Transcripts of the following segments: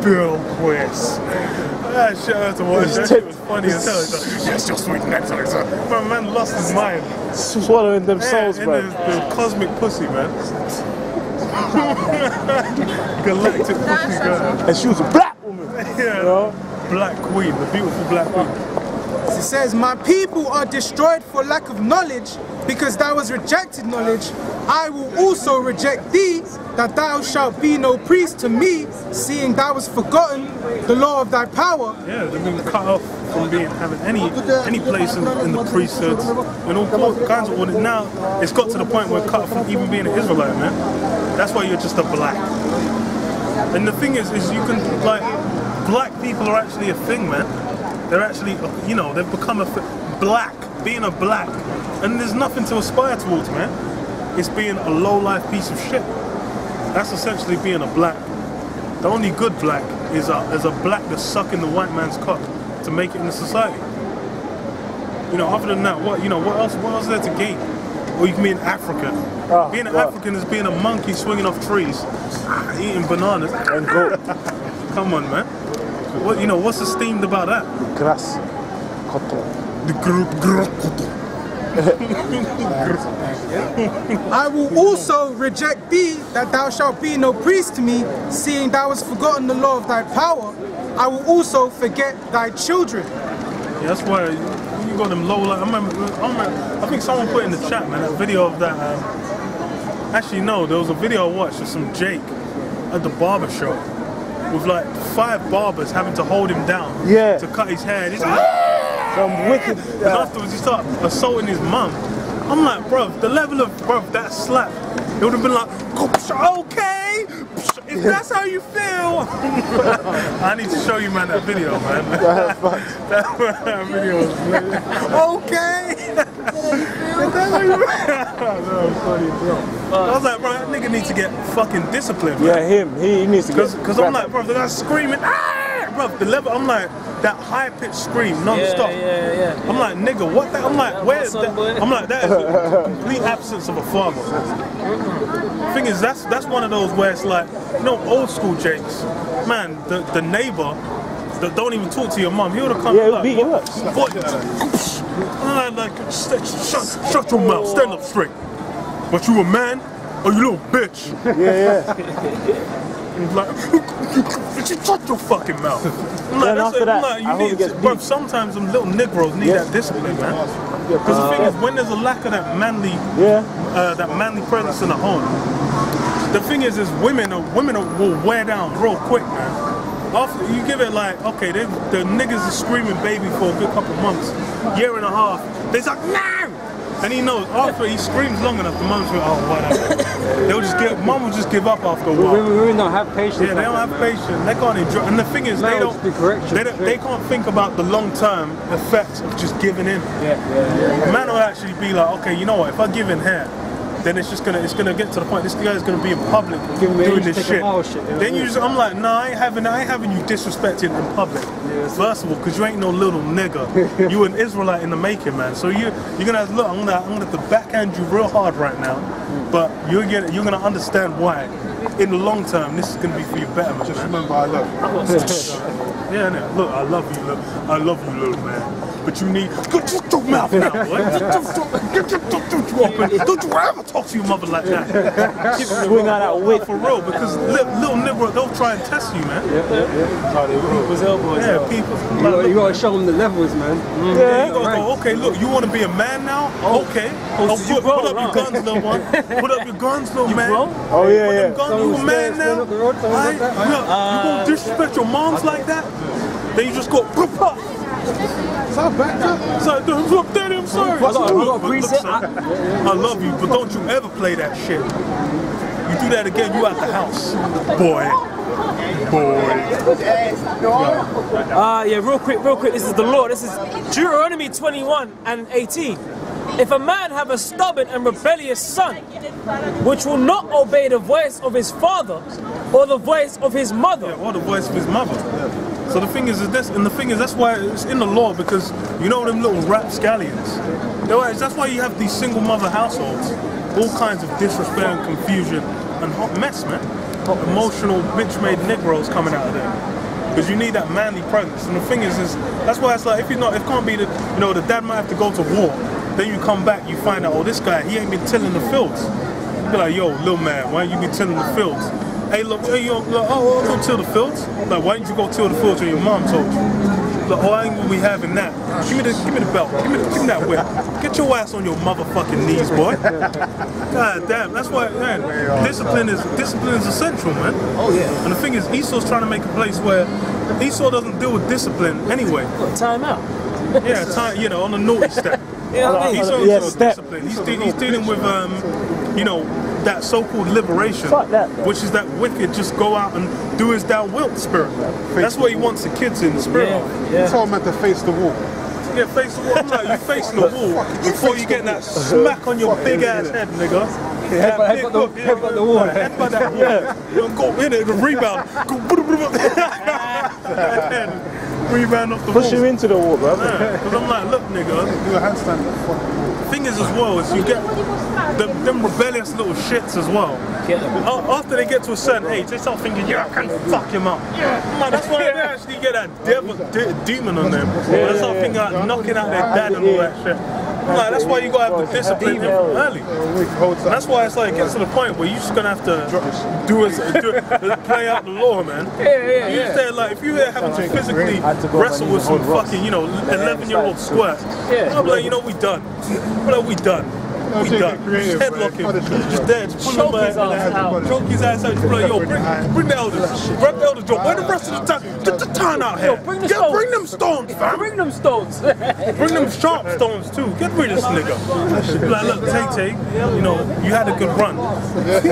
Bill Quiz. That shit I had to watch. That shit was funny as hell. He's like, yes, your sweet nectar. My man lost his mind. Swallowing them souls, bro. The cosmic pussy, man. Galactic pussy girl. And she was a black woman. Yeah. You know? Black queen, the beautiful black queen. It says, my people are destroyed for lack of knowledge, because thou hast rejected knowledge. I will also reject thee, that thou shalt be no priest to me, seeing thou hast forgotten the law of thy power. Yeah, they've been cut off from having any place in the priesthoods and all kinds of orders. Now it's got to the point where cut off from even being an Israelite, man. That's why you're just a black. And the thing is you can, like, black people are actually a thing, man. They're actually, you know, they've become black, being a black. And there's nothing to aspire towards, man. It's being a low-life piece of shit. That's essentially being a black. The only good black is a black that's sucking the white man's cock to make it in the society. You know, other than that, what else is there to gain? Or you can be an African. Being an African is being a monkey swinging off trees, eating bananas. And goat. Come on, man. What's esteemed about that? Grass. Cotton. The cotton. I will also reject thee, that thou shalt be no priest to me, seeing thou hast forgotten the law of thy power. I will also forget thy children. Yeah, that's why you got them low. Like, I think someone put in the chat, man, that video of that. Actually, no, there was a video I watched of some Jake at the barber shop with like 5 barbers having to hold him down to cut his hair. He's like, some wicked. And afterwards, he started assaulting his mum. I'm like, bruv, the level of that slap, it would have been like, okay, if that's how you feel. I need to show you, man, that video, man. that video was okay. If that's how you feel. That was funny, bro. I was like, bro, that nigga needs to get fucking disciplined, man. Yeah, him. He needs to get. Because I'm like, bro, the guy's screaming, bro, the level, I'm like, that high-pitched scream non-stop. Yeah. I'm like, nigga, what that? I'm like, where's that? I'm like, that is a complete absence of a father. Thing is, that's one of those where it's like, you know, old school Jakes, man, the neighbor that don't even talk to your mum, he would have come he'll beat you up. Like, shut your mouth, stand up straight. But you a man, or you little bitch? Yeah. Like, shut your fucking mouth. Then after that, bro, sometimes them little Negroes need that discipline, man. Because the thing is, when there's a lack of that manly presence in the home, the thing is women will wear down real quick, man. After you give it like, okay, the niggas are screaming baby for a good couple months, year and a half. They're like, no! And he knows after he screams long enough, the mum's like, oh, whatever. Mum will just give up after a while. Women don't have patience. Yeah, they don't have patience. They can't enjoy. And the thing is, they can't think about the long-term effects of just giving in. Yeah. A man will actually be like, okay, you know what? If I give in here, then it's gonna get to the point. This guy's gonna be in public doing this shit. Then I'm like, nah, I ain't having you disrespected in public. First of all, because you ain't no little nigga. You an Israelite in the making, man. So you're gonna have, look, I'm gonna have to backhand you real hard right now, but you're gonna understand why. In the long term, this is gonna be for your betterment. Just remember, I love you. Yeah, no, look, I love you, little man. But you need, shut your mouth now, boy. Don't you ever talk to your mother like that. Swing out that whip. For real, because little nigga, they'll try and test you, man. People's elbows. Yeah, people. You gotta show them the levels, man. Yeah, you gotta go, okay, look, you wanna be a man now? Okay. Put up your guns, little one. Put up your guns, little man. Oh, yeah. You a man now? You gonna disrespect your moms like that? Then you just go, So back up. Look, Daddy, I'm sorry. I love you, but don't you ever play that shit. You do that again, you out the house. Boy. Yeah, real quick, this is the law. This is Deuteronomy 21:18. If a man have a stubborn and rebellious son, which will not obey the voice of his father or the voice of his mother, or the voice of his mother. So the thing is that's why it's in the law, because you know them little rapscallions. That's why you have these single mother households, all kinds of disrespect and confusion and hot mess, man. emotional bitch-made Negroes coming out of there. Because you need that manly presence. And the thing is that's why it's like, if it can't be the dad might have to go to war. Then you come back, you find out, oh, this guy, he ain't been tilling the fields. You be like, yo, little man, why ain't you been tilling the fields? Hey, look, I'll go till the fields. Like, why didn't you go till the fields when your mom told you? Like, oh, I ain't gonna be having that. Give me the belt. Give me that whip. Get your ass on your motherfucking knees, boy. God damn, that's why, man. Discipline is essential, man. Oh yeah. And the thing is, Esau's trying to make a place where Esau doesn't deal with discipline anyway. Time out. Yeah, time. On the naughty step. Yeah, He's on discipline. He's dealing with that so-called liberation, which is that wicked just go out and do his thou wilt spirit. That's what he wants the kids in the spirit of. You told him to face the wall. Yeah, face the wall. I'm like, you facing the wall before you get that smack on your big ass head, nigga. Headbutt the wall. Headbutt that wall. You go in it, the rebound. Rebound off the wall. Push him into the wall, bro. Because I'm like, look, nigga. Do a handstand. Thing is, as well, is you get them rebellious little shits as well. After they get to a certain age, they start thinking, yeah, I can fuck him up. Man, that's why they actually get that demon on them. They start thinking like knocking out their dad and all that shit. Like, that's why you gotta have to discipline him from early. And that's why it's like it gets to the point where you're just gonna have to play out the law, man. You say, like, if you're having to physically wrestle with some fucking 11-year-old squirt, I'm like, we done. We done. Just headlock him. Just there. Just pull him back. Choke his ass out. Just be like, yo, bring the elders. Grab the elders, Joe. Where the rest of the time? Get the time out here. Bring them stones, fam. Bring them stones. Bring them sharp stones too. Get rid of this nigga. Like, look, Tay, you had a good run.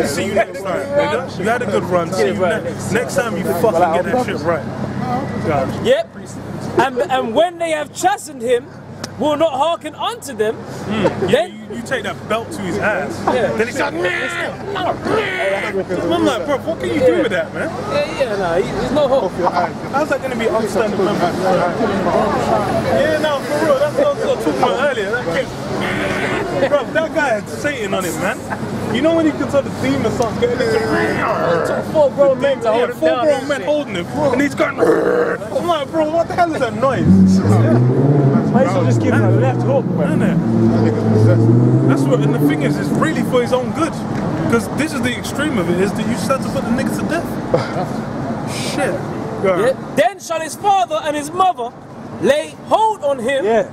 See you next time, nigga. You had a good run. See you next time. You fucking get that shit right. God. Yep. And when they have chastened him, will not hearken unto them. Then you take that belt to his ass. Then he's like, I'm like, bro, what can you do with that, man? he's no hope. How's that going to be understandable? Yeah, no, for real. That's what I was talking about earlier. Bro, that guy had Satan on him, man. You know when you can tell the demon starts getting into Took 4 grown men to hold him down. 4 grown men holding him, and he's going. I'm like, bro, what the hell is that noise? Why should just give him a left hook, man? That's what, and the thing is, it's really for his own good. Because this is the extreme of it, is that you just have to put the niggas to death. Shit. Then shall his father and his mother lay hold on him. Yo,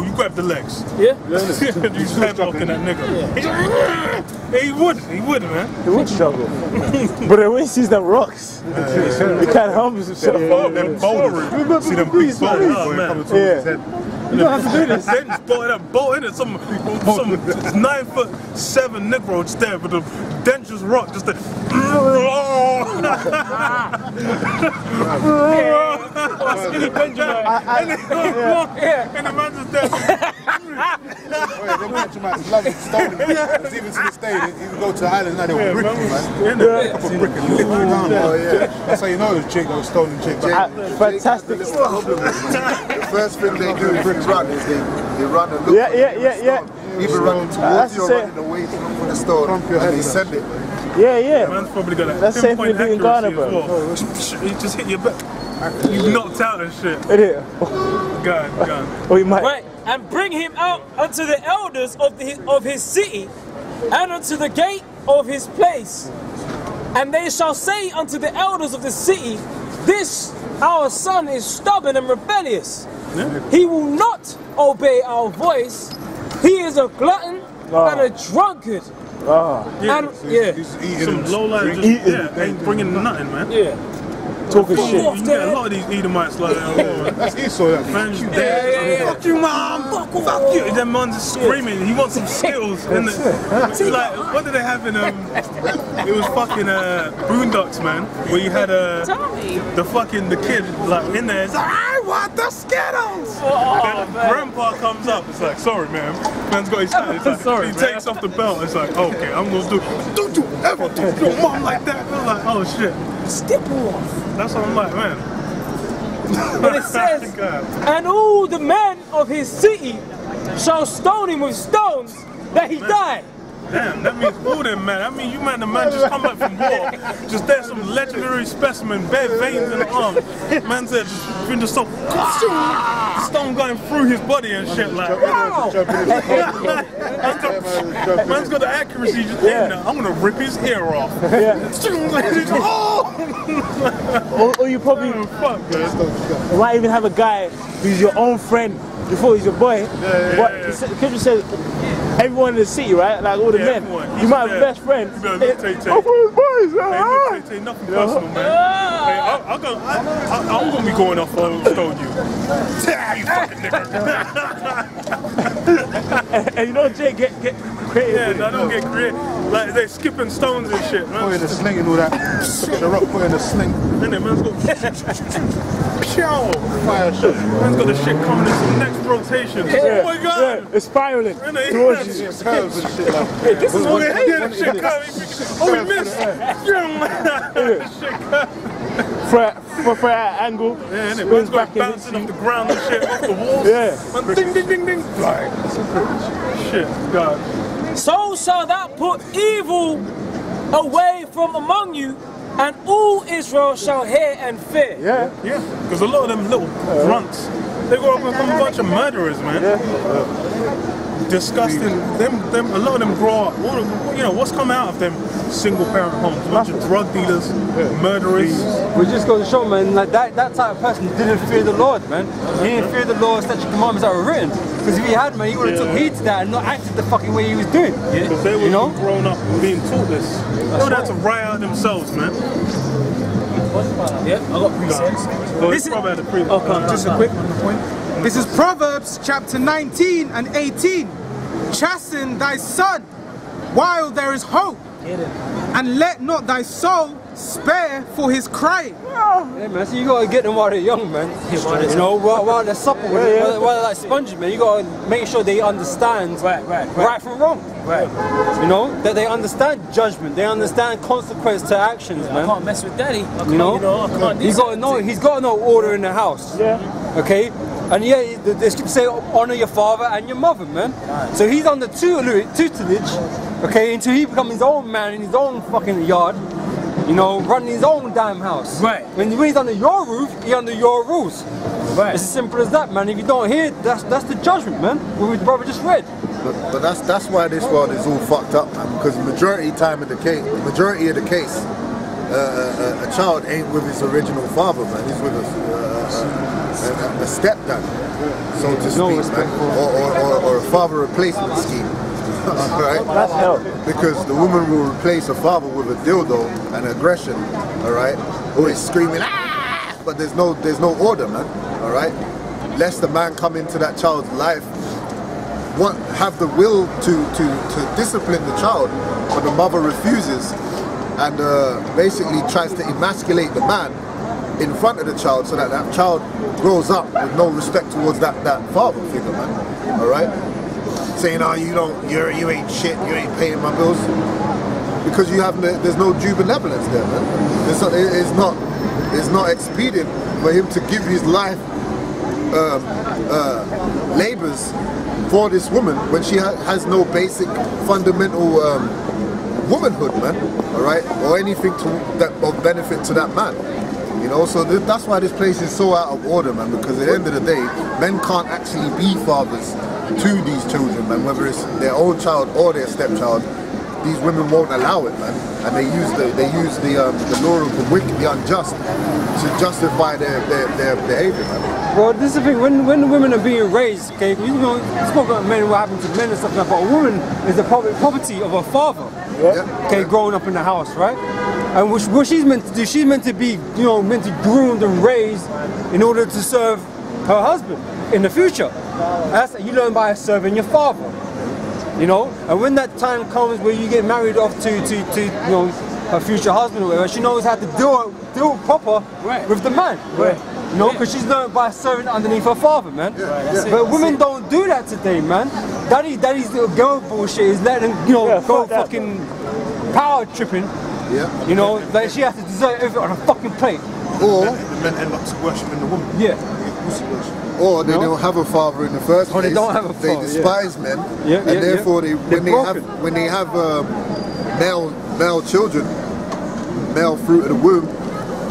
you grab the legs. Yeah. You headlocking that nigga. He would, man. He would struggle. But when he sees them rocks, he can't help himself. Them boulders. See them big boulders coming towards his head. You don't have to do this. Then just bolt in it. Some 9'7" Negro just there with the dentures rock, just the. Skinny Benjamin. And the man just there. Them Benjamins love it, stoning. Because even to this day, even go to the island now, they'll brick you, man. Pick up a brick and lift you down. That's how you know it's Jake, those stoning Jake. Fantastic. The first thing they do is run. They run and look. Either running towards you or running away from the stone, and they send it. Man's probably got That's same thing in Ghana, bro. Well. He just hit your back. You knocked out and shit. Gone. Or he might. Right, and bring him out unto the elders of his city, and unto the gate of his place. And they shall say unto the elders of the city, this our son is stubborn and rebellious. He will not obey our voice. He is a glutton and a drunkard. He's eating some low life ain't bringing nothing, man. Talking shit. You get a lot of these Edomites like that. That's Esau, that Man, fuck you, mom. Fuck you. And then man's just screaming. He wants some Skittles. And like, what did they have in it was fucking Boondocks, man, where you had the kid like in there. It's like, I want the Skittles. Then Grandpa comes up. It's like, sorry, man. Man's got his hand. It's like, Sorry, he takes off the belt. It's like, okay, I'm gonna do. Don't you ever do your mom like that? I'm like, oh shit. Stipple off. That's what I'm like, man. But it says, and all the men of his city shall stone him with stones that he die. Damn, that means all them, man. I mean, you man, the man just come back from war. Just there's some legendary specimen, bare veins in the arm. Man said, just been just so stone going through his body and shit like. Man's got the accuracy. Just I'm gonna rip his ear off. Or you probably might even have a guy who's your own friend before he's your boy. Because you said everyone in the city, right? Like all the men. You might have a best friend. I'm nothing personal, man. I'm gonna be going off on stone you. You fucking nigga. And you know Jay get creative. Yeah, I don't get creative. Like they skipping stones and shit, man. Put in the sling and all that. The Rock put in the sling. And then man's got Fire shot. man's got the shit coming in some next rotation. Oh my god! Yeah, it's spiraling towards you. Curves and shit like This is what it is. Shit coming. Oh, we missed. Shit coming. For an angle. Yeah, and man's got bouncing off the ground and shit, off the walls. Yeah. Man, ding, ding, ding, ding. Shit, God. So shall thou put evil away from among you, and all Israel shall hear and fear. Yeah. Yeah, because a lot of them little grunts, they grow up and become a bunch of murderers, man. Disgusting. Them. A lot of them grow up. You know what's come out of them single parent homes? A bunch of drug dealers, murderers. We just got to show, man, like that type of person didn't fear the Lord, man. He didn't fear the Lord's statute commandments that were written. Because if he had, man, he would have took heed to that and not acted the fucking way he was doing. Because they were grown up and being taught this. They would have to write out themselves, man. Yeah, I got precepts. This is probably the precepts. Just a quick point. This is Proverbs chapter 19 and 18. Chasten thy son while there is hope, and let not thy soul spare for his crying. Yeah, man, so you gotta get them while they're young, man. You know, while they're supple, while they're like sponges, man. You gotta make sure they understand right from wrong. You know, that they understand judgment, they understand consequence to actions, man. I can't mess with daddy. I can't He's gotta know order in the house. Okay? And yeah, the scripture say honor your father and your mother, man. So he's under tutelage, okay, until he becomes his own man in his own fucking yard, you know, running his own damn house. Right. When he's under your roof, he's under your rules. Right. It's as simple as that, man. If you don't hear it, that's the judgment, man. What his brother just read. But that's why this world is all fucked up, man. Because the majority of the case, a child ain't with his original father, man. He's with a stepdad, so to speak, man. Or a father replacement scheme. Alright? That's hell. Because the woman will replace her father with a dildo and aggression, alright? Always screaming, ah! But there's no order, man. Alright? Lest the man come into that child's life, have the will to discipline the child, but the mother refuses and basically tries to emasculate the man in front of the child, so that child grows up with no respect towards that father figure, man. Alright? Saying, oh, you ain't shit, you ain't paying my bills. Because there's no due benevolence there, man. It's not expedient for him to give his life labors for this woman when she has no basic fundamental womanhood, man. Alright? Or anything of benefit to that man. You know, so that's why this place is so out of order, man, because at the end of the day, men can't actually be fathers to these children, man, whether it's their own child or their stepchild. These women won't allow it, man, and they use the law of the wicked, the unjust, to justify their behavior, man. Well, this is the thing, when women are being raised, okay, you know, you spoke about men, what happened to men and stuff like that, but a woman is the property of her father, okay, growing up in the house, right? And what she's meant to do, she's meant to be, you know, meant to groomed and raised in order to serve her husband in the future. That's you learn by serving your father, you know. And when that time comes where you get married off to you know, her future husband or whatever, she knows how to deal proper with the man, you know, because she's learned by serving underneath her father, man. But women don't do that today, man. Daddy's little girl bullshit is letting them, you know, go fucking power tripping. You know, like she has to deserve everything on a fucking plate. Or the men end up worshipping the woman. Yeah. or they don't have a father in the first place. They don't have a father. They despise men, Yeah, and therefore when they have male children, male fruit of the womb,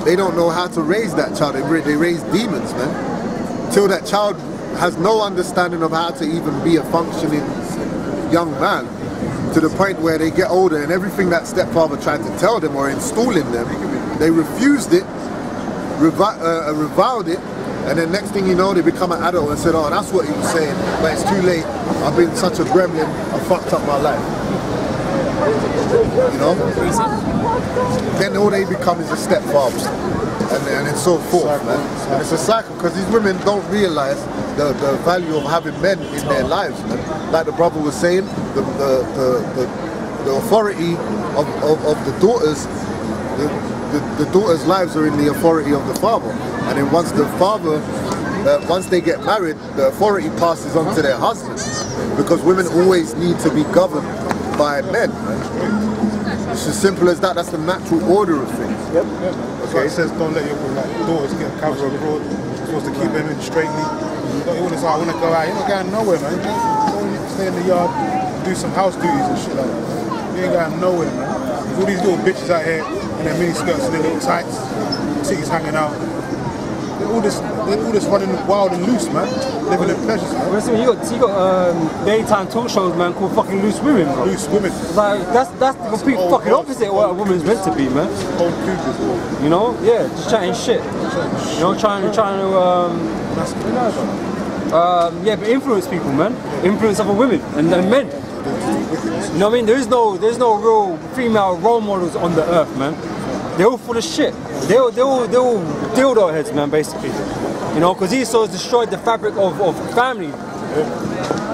they don't know how to raise that child. They raise demons, man. Till that child has no understanding of how to even be a functioning young man, to the point where they get older and everything that stepfather tried to tell them or install in them, they refused it, reviled it, and then next thing you know, they become an adult and said, oh, that's what he was saying, but it's too late. I've been such a gremlin, I fucked up my life. You know? Then all they become is a stepfather. And it's so forth, man. And it's a cycle, because these women don't realize the value of having men in their lives, man. Like the brother was saying, the authority of the daughters, the daughters' lives are in the authority of the father. And then once the father, once they get married, the authority passes on to their husband. Because women always need to be governed by men, man. It's as simple as that. That's the natural order of things. Yep. Okay. It says don't let your daughters get cover abroad. You're supposed to keep them in straightly. Don't always say, I want to go out. You're not going nowhere, man. You stay in the yard, do some house duties and shit like that. You ain't going nowhere, man. There's all these little bitches out here in their mini skirts and their little tights, titties hanging out. They're all this running wild and loose, man. Living their pleasures, man. Listen, you got daytime talk shows, man, called fucking Loose Women, bro. Loose women. Like that's the complete fucking opposite of what a woman's meant to be, man. Old cougars. You know? Yeah, just chatting shit. You know, trying to but influence people, man. Influence other women and men. You know what I mean? There's no real female role models on the earth, man. They're all full of shit. They're all dildo heads, man, basically. You know, because Esau has destroyed the fabric of family.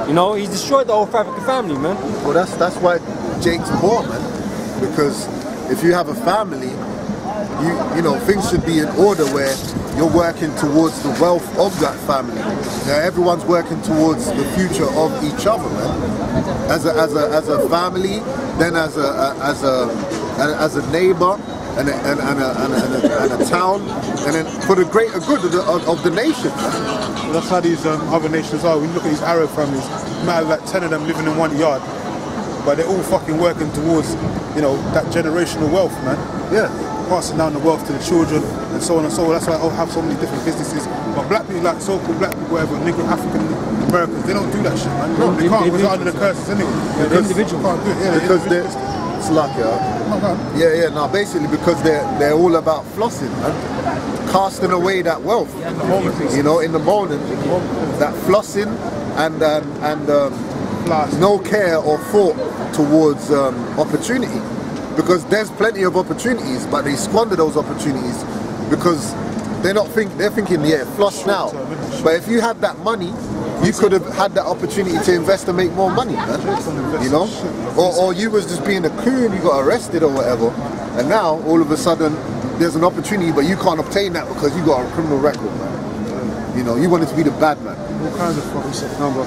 You know, he's destroyed the whole fabric of family, man. Well, that's why Jake's poor, man. Because if you have a family, you know, things should be in order where you're working towards the wealth of that family. Now, everyone's working towards the future of each other, man. As a family, then as a neighbor, and a town, and then for the greater good of the nation. That's how these other nations are. When you look at these Arab families, you might have like 10 of them living in one yard, but they're all fucking working towards, you know, that generational wealth, man. Yeah. Passing down the wealth to the children and so on and so on. That's why I have so many different businesses. But black people, like so-called black people, whatever, Negro, African Americans, they don't do that shit, man. No, they can't, because they're under the curses anyway. Individuals. Can't do it. Yeah, because they're basically because they're all about flossing, man. Casting away that wealth. You know, in the moment, that flossing and no care or thought towards opportunity. Because there's plenty of opportunities, but they squander those opportunities because they're thinking, yeah, flush now. But if you had that money, you could have had that opportunity to invest and make more money, man. You know? Or you was just being a coon, you got arrested or whatever, and now all of a sudden there's an opportunity, but you can't obtain that because you got a criminal record, man. You know, you wanted to be the bad man. All kinds of fucking shit. No, bro.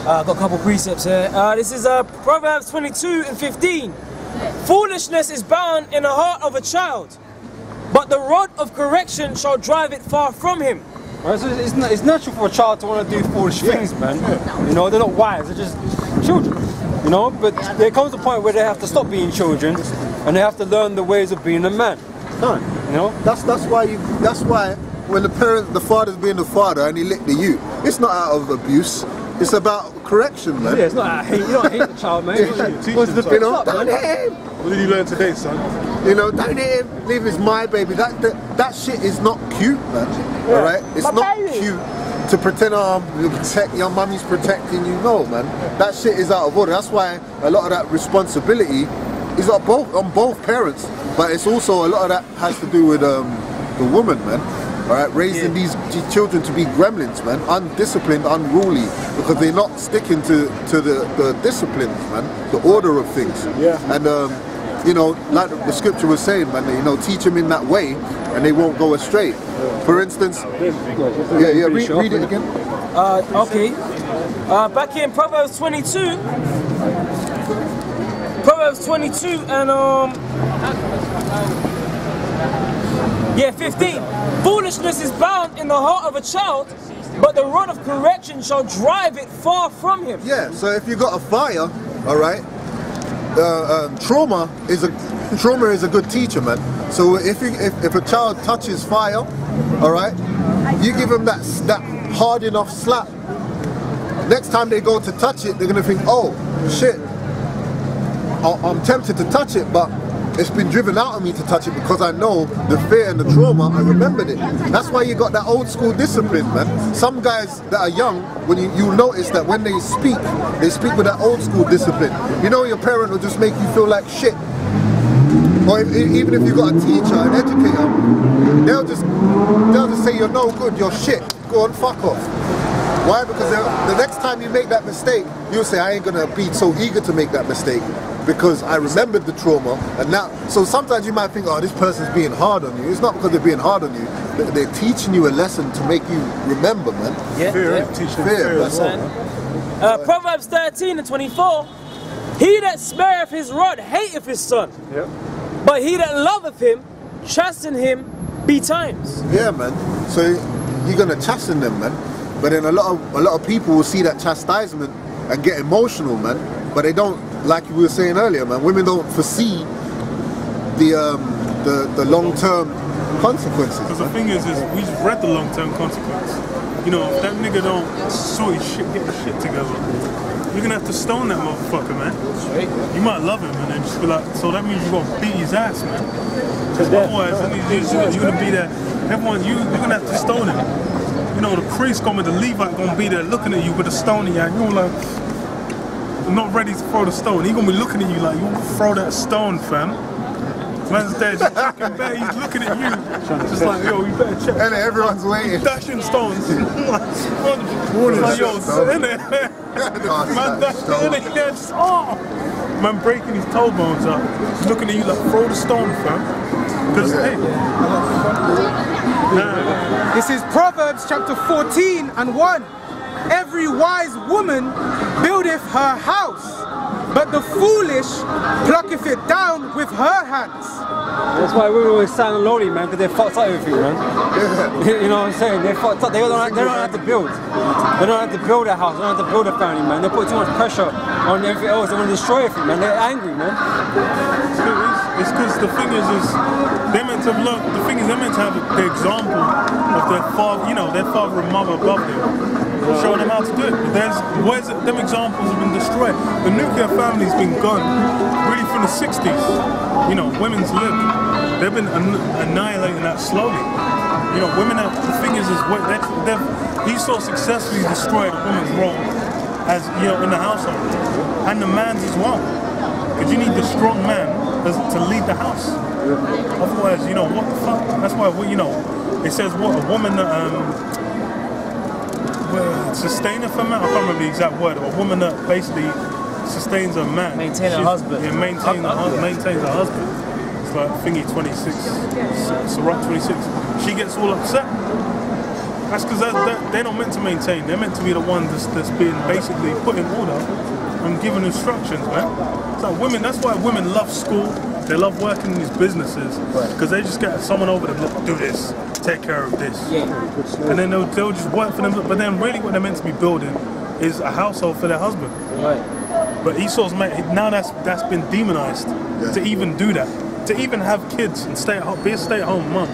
I've got a couple precepts here. This is Proverbs 22:15. Foolishness is bound in the heart of a child, but the rod of correction shall drive it far from him. Right, so it's natural for a child to want to do foolish things, man. You know, they're not wise, they're just children. You know, but there comes a point where they have to stop being children and they have to learn the ways of being a man. No, you know, that's why when the father's being the father and he licked the youth, it's not out of abuse. It's about correction, man. Yeah, it's not out of hate. You don't hate the child, man. Don't hit him. What did you learn today, son? You know, don't hit him. Leave his my baby. That shit is not cute, man. Yeah. All right, it's not cute to pretend you protect your mummy's protecting you. No, man. That shit is out of order. That's why a lot of that responsibility is on both parents, but it's also a lot of that has to do with the woman, man. All right, raising these children to be gremlins, man, undisciplined, unruly, because they're not sticking to the disciplines, man, the order of things. Yeah. And you know, like the scripture was saying, man, you know, teach them in that way, and they won't go astray. For instance, read it again. Okay. Back in Proverbs 22. Proverbs 22 and 15. Foolishness is bound in the heart of a child, but the rod of correction shall drive it far from him. Yeah, so if you got a fire, all right, trauma is a good teacher, man. So if a child touches fire, all right, you give him that hard enough slap. Next time they go to touch it, they're gonna think, oh shit, I'm tempted to touch it, but it's been driven out of me to touch it because I know the fear and the trauma. I remembered it. That's why you got that old school discipline, man. Some guys that are young, when you notice that when they speak with that old school discipline. You know, your parent will just make you feel like shit. Or even if you got a teacher, an educator, they'll just say you're no good, you're shit. Go on, fuck off. Why? Because the next time you make that mistake, you'll say, I ain't gonna be so eager to make that mistake because I remembered the trauma. And now, so sometimes you might think, oh, this person's being hard on you. It's not because they're being hard on you. They're teaching you a lesson to make you remember, man. Yeah, Fear, that's all. Proverbs 13:24. He that spareth his rod hateth his son. Yep. But he that loveth him, chasten him betimes. Yeah, man. So you're gonna chasten them, man. But then a lot of people will see that chastisement and get emotional, man. But they don't, like we were saying earlier, man. Women don't foresee the long-term consequences. Because the thing is we just read the long-term consequence. You know, if that nigga don't sort his shit, get his shit together, you're gonna have to stone that motherfucker, man. You might love him and then just be like, so that means you gotta beat his ass, man. Because otherwise, you're gonna be there. Everyone, you're gonna have to stone him. You know, the priest coming, the Levite gonna be there looking at you with a stone in your hand. You're like, not ready to throw the stone. He gonna be looking at you like, you wanna throw that stone, fam. Man's there just fucking bad. He's looking at you, just like, yo, you better check. And everyone's waiting. Dashing stones. Like, yo, in it. Man dashing in it. Just, oh. Man breaking his toe bones up. He's looking at you like, throw the stone, fam. Because, hey. This is Proverbs chapter 14:1. Every wise woman buildeth her house, but the foolish plucketh it down with her hands. That's why women always sound lonely, man, because they're fucked up everything, man. You know what I'm saying? They're fucked up. They don't have to build. They don't have to build a house. They don't have to build a family, man. They put too much pressure on everything else. They want to destroy everything, man. They're angry, man. It's because the thing is they're meant to look. The thing is, they're meant to have the example of their father, you know, their father and mother above them, showing them how to do it. But where's them examples have been destroyed? The nuclear family's been gone really from the 60s. You know, women's lived. They've been annihilating that slowly. You know, women. The thing is he so successfully destroyed a woman's role as, you know, in the household, and the man's as well. Because you need the strong man to lead the house. Otherwise, you know, what the fuck? That's why, you know, it says what a woman sustaineth a man. I can't remember the exact word. A woman that basically sustains a man. Maintain a husband. Yeah, maintains a husband. It's like thingy 26, Sirach 26. She gets all upset. That's because they're not meant to maintain. They're meant to be the ones that's being basically put in order and given instructions, man. It's like women. That's why women love school. They love working in these businesses because they just get someone over them, look, do this, take care of this, and then they'll just work for them. But then really, what they're meant to be building is a household for their husband. Right. But Esau's now that's been demonized to even do that, to even have kids and be a stay-at-home mum.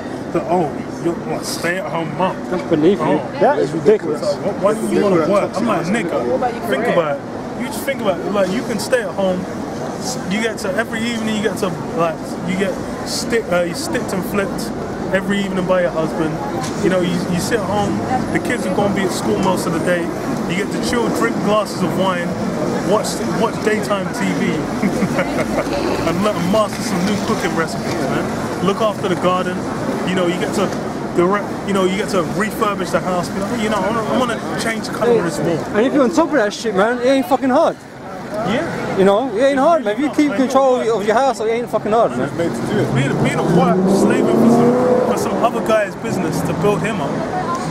You're a stay-at-home mum. Just believe me. That is ridiculous. Why do you want to work? I'm like, nigga, think about it. You just think about it. Like, you can stay at home. You get to every evening. You get to you get sticked and flipped every evening by your husband. You know, you sit at home. The kids are going to be at school most of the day. You get to chill, drink glasses of wine, watch daytime TV, and master some new cooking recipes, man. Look after the garden. You know, you get to refurbish the house. You know, I want to change the color of this wall. And if you're on top of that shit, man, it ain't fucking hard. Yeah. You know, it ain't hard, man. If you keep control of your house, it ain't fucking hard, man. Made to do it. Being at work, slaving for some other guy's business to build him up,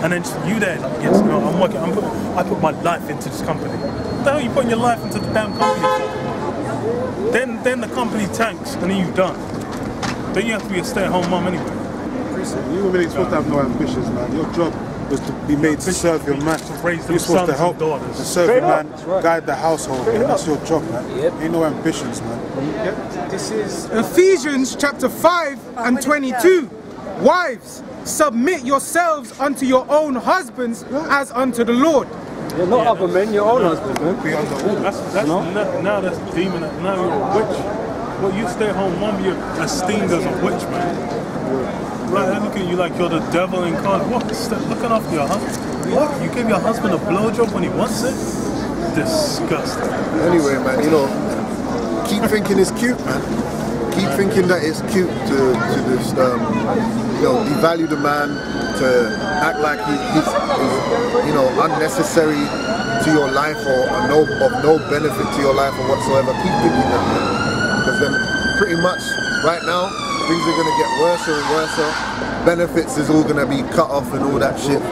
and then just you there, like, yes, no, I'm working. I put my life into this company. What the hell are you putting your life into the damn company for? Then the company tanks, and then you're done. Then you have to be a stay-at-home mum anyway. You women ain't supposed to have no ambitions, man. Your job was to be made to serve your man. You're supposed to help and serve your man, guide the household, man. That's your job, man. Ain't no ambitions, man. This is Ephesians chapter 5 and 22. Wives, submit yourselves unto your own husbands as unto the Lord. You're not other men, your own husband, man. Be under order. Now that's demon. Now you're a witch. Well, you stay home mom, you're esteemed as a witch, man. Like, they look at you like you're the devil incarnate. What? Looking after your husband? What? You give your husband a blowjob when he wants it? Disgusting. Anyway, man, you know, keep thinking it's cute, man. Keep thinking that it's cute to just, you know, devalue the man, to act like he's you know, unnecessary to your life or of no benefit to your life or whatsoever. Keep thinking that, man. Because then pretty much right now, things are going to get worse and worse. Benefits is all going to be cut off and all that shit.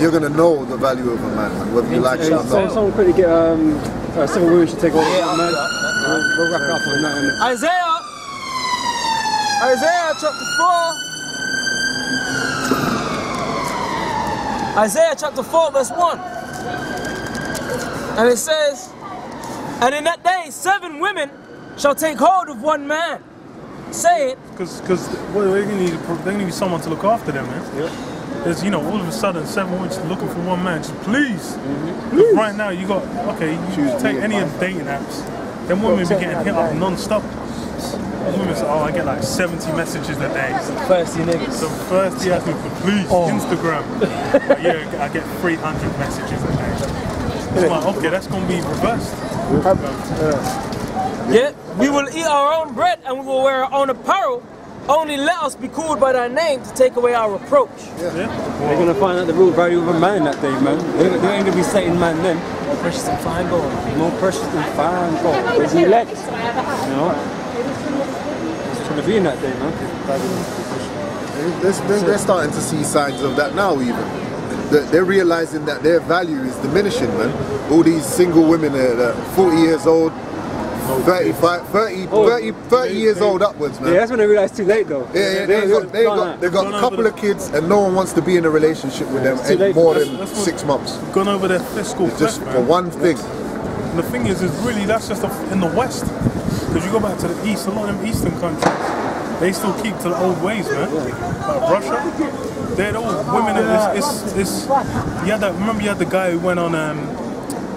You're going to know the value of a man, whether you like it or not. Someone quickly get several women should take over, man. We'll wrap it up on that. Isaiah chapter 4. Isaiah chapter 4 verse 1. And it says, and in that day 7 women shall take hold of one man. Say it. Because they're going to need someone to look after them, man. There's, you know, all of a sudden 7 women looking for one man. Just please. Right now you got, okay, you take any of the dating apps. Then women be getting hit up non-stop. Women say, oh, I get like 70 messages a day. Thirsty niggas. So first he asked me for please, Instagram. Yeah, I get 300 messages a day. It's like, okay, that's going to be reversed. Yeah, we will eat our own bread and we will wear our own apparel. Only let us be called by thy name to take away our reproach. They're going to find out the real value of a man that day, man. They ain't going to be Satan man then. More precious than fine gold. More precious than fine gold. Where's he elect? You know? He's trying to be in that day, man. They're starting to see signs of that now, even. They're realizing that their value is diminishing, man. All these single women are 40 years old, 30 years old upwards, man. Yeah, that's when they realize too late, though. Yeah, they've got a couple of kids and no one wants to be in a relationship with them more than 6 months. Gone over their fiscal cliff, just man. for one thing. And the thing is really that's just in the West. Because you go back to the East, a lot of them Eastern countries, they still keep to the old ways, man. Like Russia, they're all women. Remember you had the guy who went on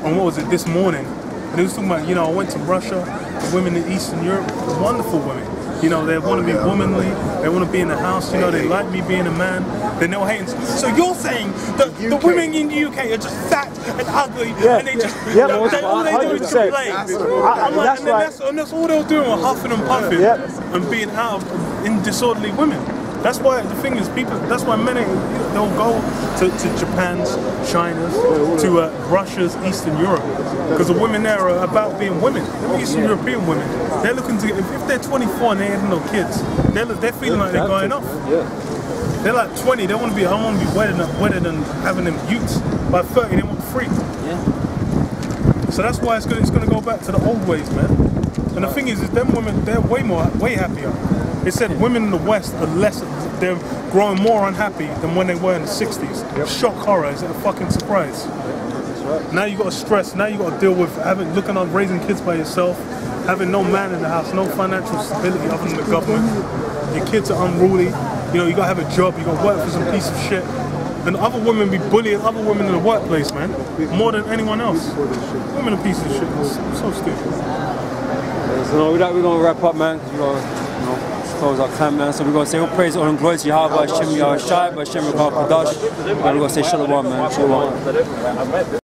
what was it, This Morning, and he was talking about, you know, I went to Russia, the women in Eastern Europe, wonderful women. You know, they want to be womanly, they want to be in the house, you know, they like me being a man, they're no hating. So you're saying that the women in the UK are just fat and ugly, and they just, all they do is complain. And that's all they're doing, huffing and puffing, and being out of disorderly women. That's why the thing is, that's why many, they'll go to Japan's, China's, to Russia's, Eastern Europe, because the women there are about being women. Eastern European women, they're looking to, if they're 24 and they have no kids, they're feeling like they're going off. They're like 20, I want to be wedded and having them youths. By 30, they want free. So that's why it's going to go back to the old ways, man. And the thing is them women, they're way happier. They said women in the West are they're growing more unhappy than when they were in the 60s. Shock horror, is it a fucking surprise? Now you got to stress, now you got to deal with raising kids by yourself, having no man in the house, no financial stability other than the government. Your kids are unruly, you know, you got to have a job, you got to work for some piece of shit. And other women be bullying other women in the workplace, man, more than anyone else. Women are pieces of shit, it's so stupid. So with that, we're going to wrap up, man. We're going to close our time, man. So we're going to say all praise, all glory to Yahweh, Hashem Yahushai, Hashem Yahweh Kadash. And we're going to say Shalom, man. Shalom.